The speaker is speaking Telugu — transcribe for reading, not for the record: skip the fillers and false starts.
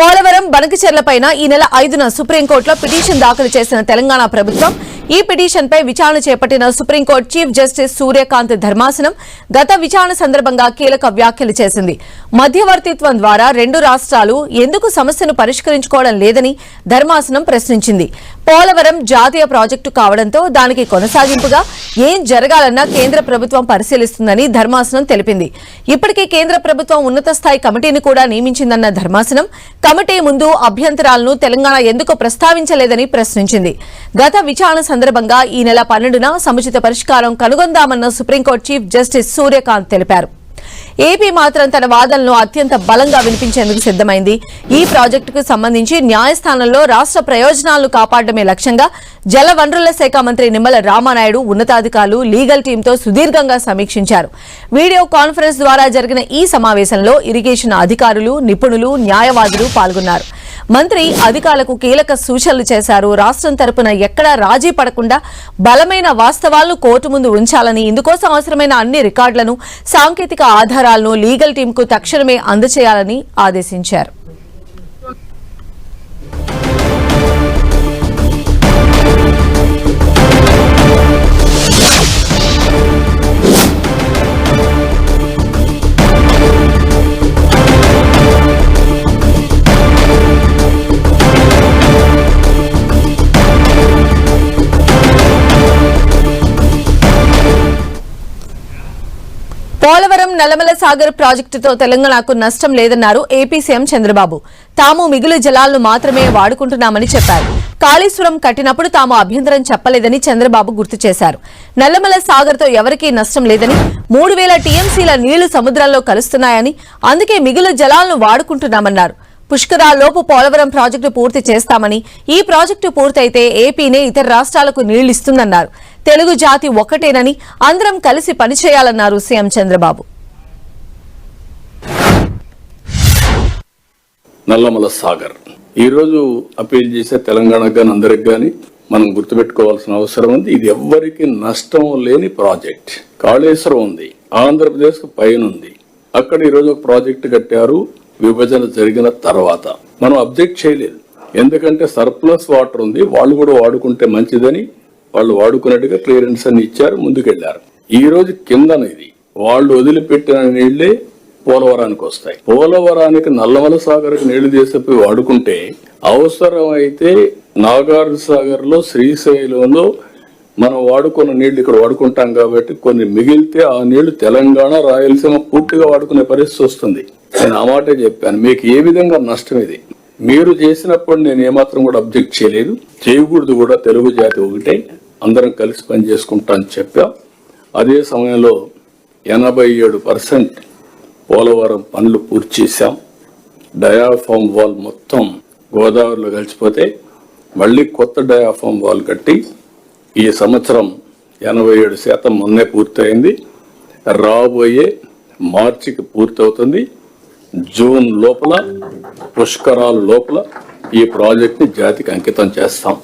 పోలవరం బనకచెర్లపైన ఈ నెల 5న సుప్రీంకోర్టులో పిటిషన్ దాఖలు చేసిన తెలంగాణ ప్రభుత్వం ఈ పిటిషన్పై విచారణ చేపట్టిన సుప్రీంకోర్టు చీఫ్ జస్టిస్ సూర్యకాంత్ ధర్మాసనం గత విచారణ సందర్భంగా కీలక వ్యాఖ్యలు చేసింది. మధ్యవర్తిత్వం ద్వారా రెండు రాష్ట్రాలు ఎందుకు సమస్యను పరిష్కరించుకోవడం లేదని ధర్మాసనం ప్రశ్నించింది. పోలవరం జాతీయ ప్రాజెక్టు కావడంతో దానికి కొనసాగింపుగా ఏం జరగాలన్నా కేంద్ర ప్రభుత్వం పరిశీలిస్తుందని ధర్మాసనం తెలిపింది. ఇప్పటికే కేంద్ర ప్రభుత్వం ఉన్నత స్థాయి కమిటీని కూడా నియమించిందన్న ధర్మాసనం కమిటీ ముందు అభ్యంతరాలను తెలంగాణ ఎందుకు ప్రస్తావించలేదని ప్రశ్నించింది. గత విచారణ సందర్భంగా ఈ నెల 12న సముచిత పరిష్కారం కనుగొందామన్న సుప్రీంకోర్టు చీఫ్ జస్టిస్ సూర్యకాంత్ తెలిపారు. ఏపీ మాత్రం తన వాదనలను అత్యంత బలంగా వినిపించేందుకు సిద్దమైంది. ఈ ప్రాజెక్టుకు సంబంధించి న్యాయస్థానంలో రాష్ట్ర ప్రయోజనాలను కాపాడమే లక్ష్యంగా జలవనరుల శాఖ మంత్రి నిమ్మల రామానాయుడు ఉన్నతాధికారులు లీగల్ టీంతో సుదీర్ఘంగా సమీక్షించారు. వీడియో కాన్ఫరెన్స్ ద్వారా జరిగిన ఈ సమావేశంలో ఇరిగేషన్ అధికారులు, నిపుణులు, న్యాయవాదులు పాల్గొన్నారు. మంత్రి అధికారులకు కీలక సూచనలు చేశారు. రాష్ట్రం తరపున ఎక్కడా రాజీ పడకుండా బలమైన వాస్తవాలను కోర్టు ముందు ఉంచాలని, ఇందుకోసం అవసరమైన అన్ని రికార్డులను, సాంకేతిక ఆధారాలను లీగల్ టీంకు తక్షణమే అందజేయాలని ఆదేశించారు. పోలవరం నల్లమల సాగర్ ప్రాజెక్టుతో తెలంగాణకు నష్టం లేదన్నారు ఏపీ సీఎం చంద్రబాబు. తాము మిగులు జలాలను మాత్రమే వాడుకుంటున్నామని చెప్పారు. కాళేశ్వరం కట్టినప్పుడు తాము అభ్యంతరం చెప్పలేదని చంద్రబాబు గుర్తు చేశారు. నల్లమల సాగర్తో ఎవరికీ నష్టం లేదని, 3000 టీఎంసీల నీళ్లు సముద్రంలో కలుస్తున్నాయని, అందుకే మిగులు జలాలను వాడుకుంటున్నామన్నారు. పుష్కరాల్లోపు పోలవరం ప్రాజెక్టు పూర్తి చేస్తామని, ఈ ప్రాజెక్టు పూర్తయితే ఏపీనే ఇతర రాష్ట్రాలకు నీళ్లిస్తుందన్నారు. తెలుగు జాతి ఒక్కటేనని, అందరం కలిసి పనిచేయాలన్నారు సీఎం చంద్రబాబు. నల్లమల సాగర్ ఈ రోజు అపీల్ చేసే తెలంగాణకు గాని అందరికి గాని మనం గుర్తుపెట్టుకోవాల్సిన అవసరం ఉంది. ఇది ఎవ్వరికి నష్టం లేని ప్రాజెక్ట్. కాళేశ్వరం ఉంది, ఆంధ్రప్రదేశ్ కు పైన ఉంది. అక్కడ ఈ రోజు ఒక ప్రాజెక్టు కట్టారు. విభజన జరిగిన తర్వాత మనం అబ్జెక్ట్ చేయలేదు, ఎందుకంటే సర్ప్లస్ వాటర్ ఉంది, వాళ్ళు కూడా వాడుకుంటే మంచిదని వాళ్ళు వాడుకున్నట్టుగా క్లియరెన్స్ అని ఇచ్చారు, ముందుకెళ్లారు. ఈ రోజు కిందన ఇది వాళ్ళు వదిలిపెట్టిన నీళ్లే పోలవరానికి వస్తాయి. పోలవరానికి నల్లమల సాగర్కి నీళ్లు తీసిపోయి వాడుకుంటే అవసరం అయితే నాగార్జున సాగర్ లో, శ్రీశైలంలో మనం వాడుకున్న నీళ్లు ఇక్కడ వాడుకుంటాం కాబట్టి కొన్ని మిగిలితే ఆ నీళ్లు తెలంగాణ, రాయలసీమ పూర్తిగా వాడుకునే పరిస్థితి వస్తుంది. నేను ఆ మాటే చెప్పాను. మీకు ఏ విధంగా నష్టం ఇది మీరు చేసినప్పుడు నేను ఏమాత్రం కూడా అబ్జెక్ట్ చేయలేదు, చేయకూడదు కూడా. తెలుగు జాతి ఒకటే, అందరం కలిసి పని చేసుకుంటా అని చెప్పా. అదే సమయంలో 87% పోలవరం పనులు పూర్తి చేశాం. డయాఫామ్ వాల్ మొత్తం గోదావరిలో కలిసిపోతే మళ్ళీ కొత్త డయాఫామ్ వాల్ కట్టి ఈ సంవత్సరం 87% మొన్నే పూర్తయింది. రాబోయే మార్చికి పూర్తవుతుంది. జూన్ లోపల, పుష్కరాల లోపల ఈ ప్రాజెక్ట్ ని జాతికి అంకితం చేస్తాం.